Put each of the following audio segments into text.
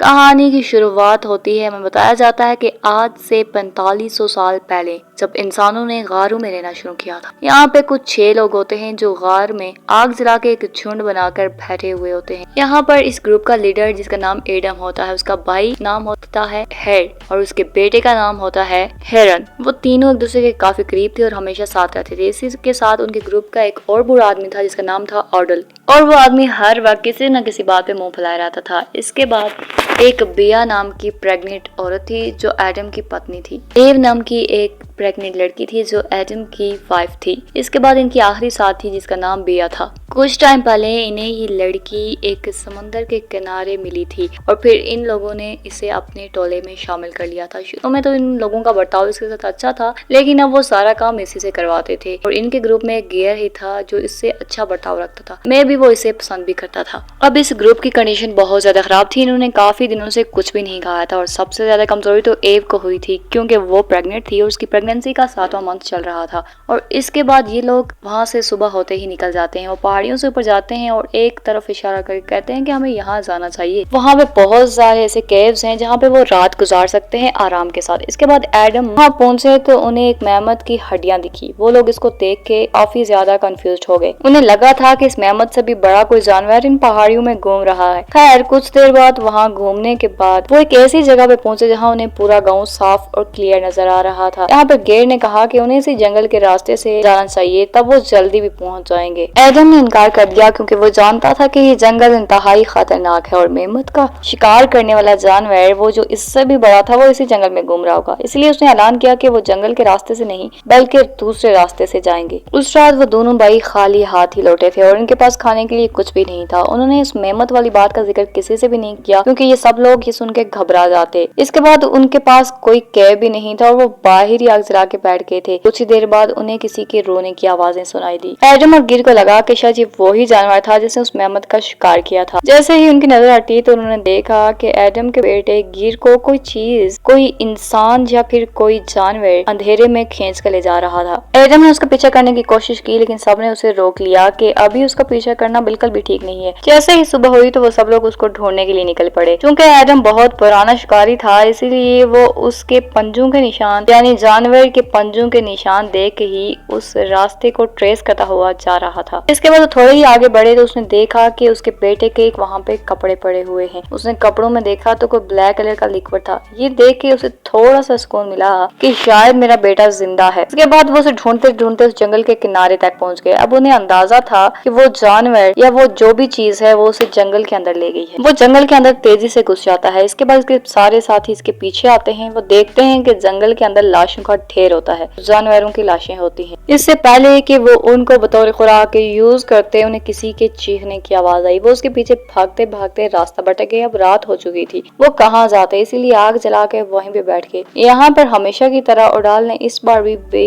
کہانی کی شروعات ہوتی ہے، ہمیں بتایا جاتا ہے کہ آج سے 4500 سال پہلے جب انسانوں نے غاروں میں رہنا شروع کیا تھا، یہاں پہ کچھ 6 لوگ ہوتے ہیں جو غار میں آگ جلا کے ایک جھنڈ بنا کر بیٹھے ہوئے ہوتے ہیں۔ یہاں پر اس گروپ کا لیڈر جس کا نام ایڈم ہوتا ہے، اس کا بھائی نام ہوتا ہے ہیڈ اور اس کے بیٹے کا نام ہوتا ہے ہیرن۔ وہ تینوں ایک دوسرے کے کافی قریب تھے اور ہمیشہ ساتھ رہتے تھے۔ اسی کے ساتھ ان کے گروپ کا ایک اور برا آدمی تھا جس کا نام تھا آڈل، اور وہ آدمی ہر وقت کسی نہ کسی بات پہ منہ پھیلائے رہتا تھا۔ اس کے بعد ایک بیا نام کی پریگننٹ عورت تھی جو ایڈم کی پتنی تھی۔ ایو نام کی ایک پریگننٹ لڑکی تھی جو ایڈم کی وائف تھی۔ اس کے بعد ان کی آخری ساتھ تھی جس کا نام بیا تھا۔ کچھ ٹائم پہلے انہیں یہ لڑکی ایک سمندر کے کنارے ملی تھی اور پھر ان لوگوں نے اسے اپنے ٹولے میں شامل کر لیا تھا۔ شروع میں تو ان لوگوں کا برتاؤ اس کے ساتھ اچھا تھا، لیکن اب وہ سارا کام اسی سے کرواتے تھے اور ان کے گروپ میں ایک گیئر ہی تھا جو اس سے اچھا برتاؤ رکھتا تھا۔ میں بھی وہ اسے پسند بھی کرتا تھا۔ اب اس گروپ کی کنڈیشن بہت زیادہ خراب تھی۔ انہوں نے کافی دنوں سے کچھ بھی نہیں کھایا تھا اور سب سے زیادہ کمزوری تو ایو کو ہوئی تھی کیونکہ وہ پریگننٹ تھی اور اس کی پریگننسی کا 7واں منتھ چل رہا تھا۔ اور اس کے بعد یہ لوگ وہاں سے صبح ہوتے ہی نکل جاتے ہیں، وہ پہاڑیوں سے اوپر جاتے ہیں اور ایک طرف اشارہ کر کے کہتے ہیں کہ ہمیں یہاں جانا چاہیے۔ وہاں پہ بہت سارے ایسے کیوز ہیں جہاں پہ وہ رات گزار سکتے ہیں آرام کے ساتھ۔ اس کے بعد ایڈم وہاں پہنچے تو انہیں ایک مہمت کی ہڈیاں دکھی۔ وہ لوگ اس کو دیکھ کے کافی زیادہ کنفیوزڈ ہو گئے۔ انہیں لگا تھا کہ اس مہمت سے بھی بڑا کوئی جانور ان پہاڑیوں میں گھوم رہا ہے۔ خیر کچھ دیر بعد وہاں گھومنے کے بعد وہ ایک ایسی جگہ پہ پہنچے جہاں انہیں پورا گاؤں صاف اور کلیئر نظر آ رہا تھا۔ یہاں پہ گیر نے کہا کہ انہیں اسی جنگل کے راستے سے جانا چاہیے، تب وہ جلدی بھی پہنچ جائیں گے۔ ایڈم نے انکار کر دیا کیونکہ وہ جانتا تھا کہ یہ جنگل انتہائی خطرناک ہے اور مہمت کا شکار کرنے والا جانور وہ جو اس سے بھی بڑا تھا وہ اسی جنگل میں گھوم رہا ہوگا۔ اس لیے اس نے اعلان کیا کہ وہ جنگل کے راستے سے نہیں بلکہ دوسرے راستے سے جائیں گے۔ اس رات وہ دونوں بھائی خالی ہاتھ ہی لوٹے تھے اور ان کے پاس کھانے کے لیے کچھ بھی نہیں تھا۔ انہوں نے اس مہمت والی بات کا ذکر کسی سے بھی نہیں کیا کیونکہ یہ سب لوگ یہ سن کے گھبرا جاتے۔ اس کے بعد ان کے پاس کوئی کیب بھی نہیں تھا اور وہ باہر ہی آگ جلا کے بیٹھ گئے تھے۔ کچھ ہی دیر بعد انہیں کسی کے رونے کی آوازیں سنائی دی۔ ایڈم اور گیر کو لگا کہ شاید یہ وہی جانور تھا جس نے اس مہمت کا شکار کیا تھا۔ جیسے ہی ان کی نظر ہٹی تو انہوں نے دیکھا کہ ایڈم کے بیٹے گیر کو کوئی چیز، کوئی انسان یا پھر کوئی جانور اندھیرے میں کھینچ کے لے جا رہا تھا۔ ایڈم نے اس کا پیچھا کرنے کی کوشش کی لیکن سب نے اسے روک لیا کہ ابھی اس کا پیچھا کرنا بالکل بھی ٹھیک نہیں ہے۔ جیسے ہی صبح ہوئی تو وہ سب لوگ اس کو ڈھونڈنے کے لیے نکل پڑے۔ چونکہ ایڈم بہت پرانا شکاری تھا اسی لیے وہ اس کے پنجوں کے نشان یعنی جانور کے پنجوں کے نشان دیکھ کے ہی اس راستے کو ٹریس کرتا ہوا جا رہا تھا۔ اس کے بعد وہ تھوڑے ہی آگے بڑھے تو اس نے دیکھا کہ اس کے بیٹے کے ایک وہاں پہ کپڑے پڑے ہوئے ہیں۔ اس نے کپڑوں میں دیکھا تو کوئی بلیک کلر کا لیکوڈ تھا۔ یہ دیکھ کے اسے تھوڑا سا سکون ملا کہ شاید میرا بیٹا زندہ ہے۔ اس کے بعد وہ اسے ڈھونڈتے ڈھونڈتے اس جنگل کے کنارے تک پہنچ گئے۔ اب انہیں اندازہ تھا کہ وہ جانور یا وہ جو بھی چیز ہے وہ اسے جنگل کے اندر لے گئی ہے۔ وہ جنگل کے اندر تیزی سے گھس جاتا ہے۔ اس کے بعد اس کے سارے ساتھی اس کے پیچھے آتے ہیں۔ وہ دیکھتے ہیں کہ جنگل کے اندر لاشوں کا ڈھیر ہوتا ہے، جانوروں کی لاشیں ہوتی ہیں۔ اس سے پہلے کہ وہ ان کو بطور خوراک یوز کرتے انہیں کسی کے چیخنے کی آواز آئی۔ وہ اس کے پیچھے بھاگتے بھاگتے راستہ بھٹک گئے۔ اب رات ہو چکی تھی، وہ کہاں جاتے، اسی لیے آگ جلا کے وہیں پہ بیٹھ گئے۔ یہاں پر ہمیشہ کی طرح اڈال نے اس بار بھی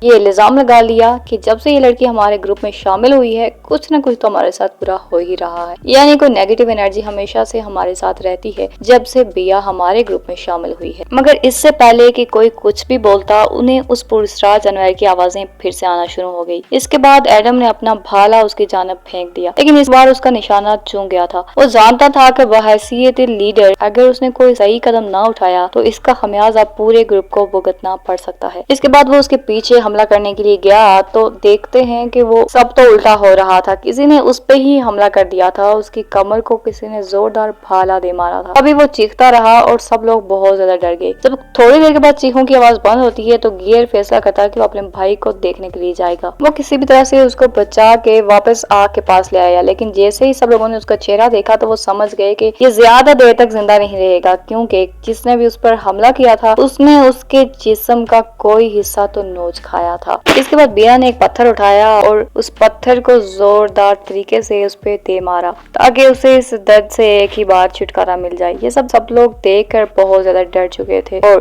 یہ الزام لگا لیا کہ جب سے یہ لڑکی ہمارے گروپ میں شامل ہوئی ہے کچھ نہ کچھ تو ہمارے ساتھ برا ہو ہی رہا ہے، یعنی کوئی نیگیٹو انرجی ہمیشہ سے ہمارے ساتھ رہتی ہے جب سے بیا ہمارے گروپ میں شامل ہوئی ہے۔ مگر اس سے پہلے کہ کوئی کچھ بھی بولتا انہیں اس پراسرار جانور کی آوازیں پھر سے آنا شروع ہو گئی۔ اس کے بعد ایڈم نے اپنا بھالا اس کی جانب پھینک دیا لیکن اس بار اس کا نشانہ چون گیا تھا۔ وہ جانتا تھا کہ بحیثیت لیڈر اگر اس نے کوئی صحیح قدم نہ اٹھایا تو اس کا خمیازہ پورے گروپ کو بھگتنا پڑ سکتا ہے۔ اس کے بعد وہ اس کے پیچھے حملہ کرنے کے لیے گیا تو دیکھتے ہیں کہ وہ سب تو الٹا ہو رہا تھا۔ کسی نے اس پہ ہی حملہ کر دیا تھا، اس کی کمر کو کسی نے زوردار بھالا دے مارا تھا۔ ابھی وہ چیختا رہا اور سب لوگ بہت زیادہ ڈر گئے۔ جب تھوڑی دیر کے بعد چیخوں کی آواز بند ہوتی ہے تو گیئر فیصلہ کرتا ہے کہ وہ اپنے بھائی کو دیکھنے کے لیے جائے گا۔ وہ کسی بھی طرح سے اس کو بچا کے واپس آگ کے پاس لے آیا لیکن جیسے ہی سب لوگوں نے اس کا چہرہ دیکھا تو وہ سمجھ گئے کہ یہ زیادہ دیر تک زندہ نہیں رہے گا کیونکہ جس نے بھی اس پر حملہ کیا تھا اس نے اس کے جسم کا کوئی حصہ تو نوچ کھایا تھا۔ اس کے بعد بیا نے ایک پتھر اٹھایا اور اس پتھر کو زوردار طریقے سے اس پہ دے مارا تاکہ اسے اس درد سے ایک ہی بار چھٹکارا مل جائے۔ یہ سب لوگ دیکھ کر بہت زیادہ ڈر چکے تھے اور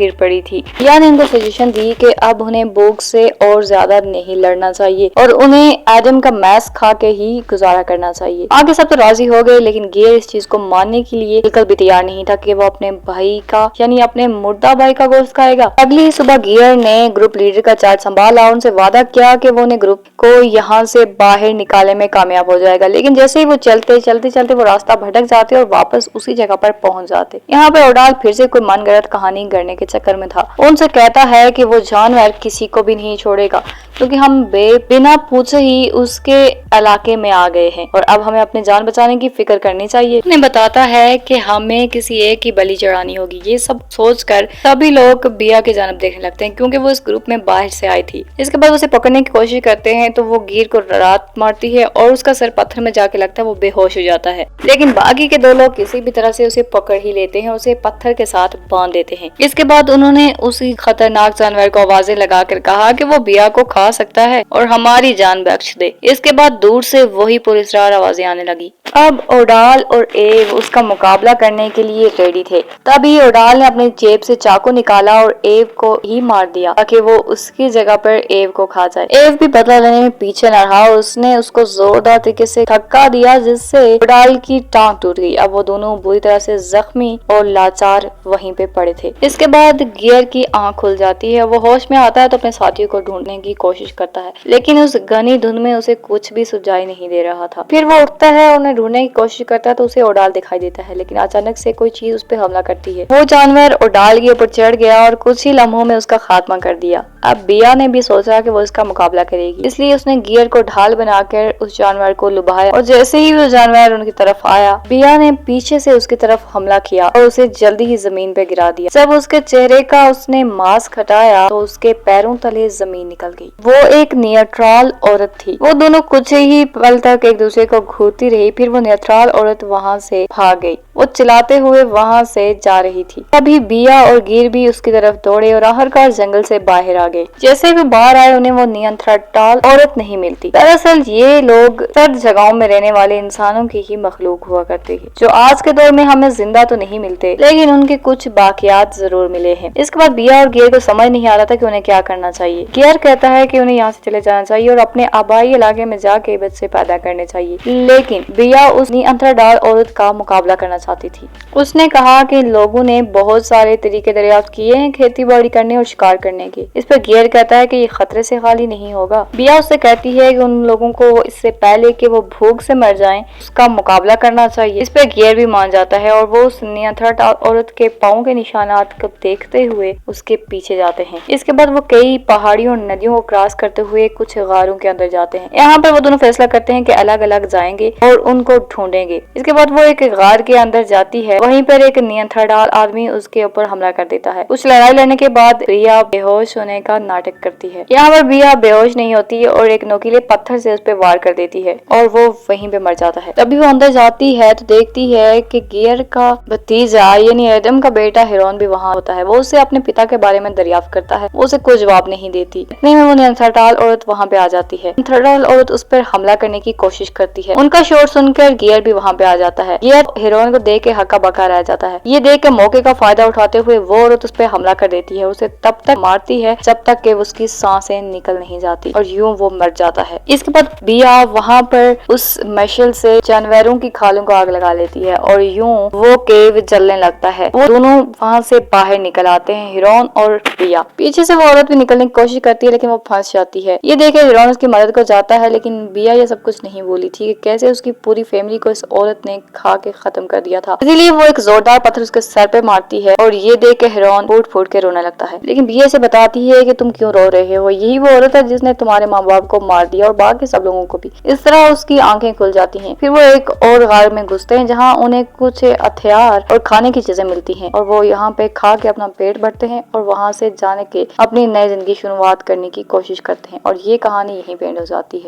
گر پڑی تھی۔ بیا نے ان کو سجیشن دی کہ اب انہیں بھوک سے اور زیادہ نہیں لڑنا چاہیے اور انہیں ایڈم کا میس کھا کے ہی گزارا کرنا چاہیے۔ آگے سب تو راضی ہو گئے، لیکن گیئر اس چیز کو ماننے کے لیے بالکل بھی تیار نہیں تھا کہ وہ اپنے بھائی کا یعنی اپنے مردہ بھائی کا گوشت کھائے گا۔ اگلی صبح گیئر نے گروپ لیڈر کا چارج سنبھالا اور ان سے وعدہ کیا کہ وہ انہیں گروپ کو یہاں سے باہر نکالنے میں کامیاب ہو جائے گا، لیکن جیسے ہی وہ چلتے وہ راستہ بھٹک جاتے اور واپس اسی جگہ پر پہنچ جاتے۔ یہاں پہ اوڈال پھر سے کوئی من گھڑت کہانی گڑنے کے چکر میں تھا۔ ان سے کہتا ہے کہ وہ جانور کسی کو بھی نہیں چھوڑے گا کیونکہ ہم بنا پوچھے ہی اس کے علاقے میں آ گئے ہیں اور اب ہمیں اپنی جان بچانے کی فکر کرنی چاہیے۔ انہیں بتاتا ہے کہ ہمیں کسی ایک کی بلی چڑھانی ہوگی۔ یہ سب سوچ کر سبھی لوگ بیا کی جانب دیکھنے لگتے ہیں کیونکہ وہ اس گروپ میں باہر سے آئی تھی۔ اس کے بعد اسے پکڑنے کی کوشش کرتے ہیں تو وہ گیر کو رات مارتی ہے اور اس کا سر پتھر میں جا کے لگتا ہے، وہ بے ہوش ہو جاتا ہے، لیکن باقی کے دو لوگ کسی بھی طرح سے اسے پکڑ ہی لیتے ہیں، اسے پتھر کے ساتھ باندھ دیتے ہیں۔ اس کے بعد انہوں نے اسی خطرناک جانور کو آوازیں لگا کر کہا کہ وہ بیا کو کھا سکتا ہے اور ہماری جان بخش دے۔ اس کے بعد دور سے وہی پراسرار آوازیں آنے لگی۔ اب اوڈال اور ایو اس کا مقابلہ کرنے کے لیے ریڈی تھے۔ تبھی اوڈال نے اپنی جیب سے چاقو نکالا اور ایو کو ہی مار دیا تاکہ وہ اس کی جگہ پر ایو کو کھا جائے۔ ایو بھی بدلہ لینے میں پیچھے نہ رہا اور اس نے اس کو زوردار طریقے سے دھکا دیا جس سے اوڈال کی ٹانگ ٹوٹ گئی۔ اب وہ دونوں بری طرح سے زخمی اور لاچار وہیں پہ پڑے تھے۔ اس کے بعد گیئر کی آنکھ کھل جاتی ہے، وہ ہوش میں آتا ہے تو اپنے ساتھیوں کو ڈھونڈنے کی کوشش کرتا ہے، لیکن اس گھنی دھند میں اسے کچھ بھی سجائی نہیں دے رہا تھا۔ پھر وہ اٹھتا ہے اور انہیں ڈھونڈنے کی کوشش کرتا ہے تو اسے اوڈال دکھائی دیتا ہے، لیکن اچانک سے کوئی چیز اس پہ حملہ کرتی ہے۔ وہ جانور اوڈال کے اوپر چڑھ گیا اور کچھ ہی لمحوں میں اس کا خاتمہ کر دیا۔ اب بیا نے بھی سوچا کہ وہ اس کا مقابلہ کرے گی، اس لیے اس نے گیئر کو ڈھال بنا کر اس جانور کو لبھایا اور جیسے ہی وہ جانور ان کی طرف آیا، بیا نے پیچھے سے اس کی طرف حملہ کیا اور اسے جلدی ہی زمین پہ گرا دیا۔ جب اس کے چہرے کا اس نے ماسک ہٹایا تو اس کے پیروں تلے زمین نکل گئی۔ وہ ایک نیانڈرتھال عورت تھی۔ وہ دونوں کچھ ہی پل تک ایک دوسرے کو گھورتی رہی، پھر وہ نیانڈرتھال عورت وہاں سے بھاگ گئی۔ وہ چلاتے ہوئے وہاں سے جا رہی تھی۔ تبھی بیا اور گیر بھی اس کی طرف دوڑے اور آخرکار جنگل سے باہر آ گئے۔ جیسے وہ باہر آئے انہیں وہ نیانڈرتھال عورت نہیں ملتی۔ دراصل یہ لوگ سرد جگہوں میں رہنے والے انسانوں کی ہی مخلوق ہوا کرتے ہیں جو آج کے دور میں ہمیں زندہ تو نہیں ملتے لیکن ان کے کچھ باقیات ضرور ملے ہیں۔ اس کے بعد بیا اور گیر کو سمجھ نہیں آ رہا تھا کہ انہیں کیا کرنا چاہیے۔ گیر کہتا ہے کہ انہیں یہاں سے چلے جانا چاہیے اور اپنے آبائی علاقے میں جا کے بچے پیدا کرنے چاہیے، لیکن بیا اس نیانڈرتھال عورت کا مقابلہ کرنا چاہتی تھی۔ اس نے کہا کہ لوگوں نے بہت سارے طریقے دریافت کیے ہیں کھیتی باڑی کرنے اور شکار کرنے کے۔ اس پر گیر کہتا ہے کہ یہ خطرے سے خالی نہیں ہوگا۔ بیا اس سے کہتی ہے کہ ان لوگوں کو اس سے پہلے کہ وہ بھوک سے مر جائیں اس کا مقابلہ کرنا چاہیے۔ اس پر گیر بھی مان جاتا ہے اور وہ اس نیانڈرتھال عورت کے پاؤں کے نشانات کو دیکھتے ہوئے اس کے پیچھے جاتے ہیں۔ اس کے بعد وہ کئی پہاڑیوں اور ندیوں کو کراس کرتے ہوئے کچھ غاروں کے اندر جاتے ہیں۔ یہاں پر وہ دونوں فیصلہ کرتے ہیں کہ الگ الگ جائیں گے اور ان کو ڈھونڈیں گے۔ اس کے بعد وہ ایک غار کے اندر جاتی ہے، وہیں پر ایک نیانڈرتھال آدمی اس کے اوپر حملہ کر دیتا ہے۔ کچھ لڑائی لڑنے کے بعد بیا بے ہوش ہونے کا ناٹک کرتی ہے۔ یہاں پر بیا بے ہوش نہیں ہوتی اور ایک نوکیلے پتھر سے اس پہ وار کر دیتی ہے اور وہ وہیں پہ مر جاتا ہے۔ تبھی وہ اندر جاتی ہے تو دیکھتی ہے کہ گیئر کا بھتیجا یعنی ایڈم کا بیٹا ہیرون بھی وہاں ہوتا ہے۔ وہ اسے اپنے پتا کے بارے میں دریافت کرتا ہے، وہ اسے کوئی جواب نہیں دیتی۔ اتنے میں وہ نیانڈرتھال عورت وہاں پہ آ جاتی ہے۔ نیانڈرتھال عورت اس پر حملہ کرنے کی کوشش کرتی ہے۔ ان کا شور سن کر گیئر بھی وہاں پہ آ جاتا ہے۔ گیئر ہیرون کو دیکھ کے ہکا بکا رہ جاتا ہے۔ یہ دیکھ کے موقع کا فائدہ اٹھاتے ہوئے وہ عورت اس پہ حملہ کر دیتی ہے، اسے تب تک مارتی ہے جب تک کہ اس کی سانسیں نکل نہیں جاتی اور یوں وہ مر جاتا ہے۔ اس کے بعد بیا وہاں پر اس مشل سے جانوروں کی کھالوں کو آگ لگا لیتی ہے اور یوں وہ کیو جلنے لگتا ہے۔ وہ دونوں وہاں سے باہر نکل آتے ہیں، ہیرون اور بیا۔ پیچھے سے وہ عورت بھی نکلنے کی کوشش کرتی ہے لیکن وہ پھنس جاتی ہے۔ یہ دیکھ کے ہیرون اس کی مدد کو جاتا ہے لیکن بیا یہ سب کچھ نہیں بولی تھی کہ کیسے اس کی پوری فیملی کو اس عورت نے کھا کے ختم کر دیا تھا، اسی لیے وہ ایک زوردار پتھر اس کے سر پہ مارتی ہے اور یہ دیکھ کے ہیرون پھوٹ پھوٹ کے رونے لگتا ہے۔ لیکن بیا سے بتاتی ہے کہ تم کیوں رو رہے ہو، یہی وہ عورت ہے جس نے تمہارے ماں باپ کو مار دیا اور باقی سب لوگوں کو بھی۔ اس طرح اس کی آنکھیں کھل جاتی ہیں۔ پھر وہ ایک اور غار میں گھستے ہیں جہاں انہیں کچھ ہتھیار اور کھانے کی چیزیں ملتی ہیں اور وہ یہاں پہ کھا کے اپنا پیٹ بھرتے ہیں اور وہاں سے جانے کے اپنی نئی زندگی شروعات کرنے کی کوشش کرتے ہیں اور یہ کہانی یہیں پہ اینڈ ہو جاتی ہے۔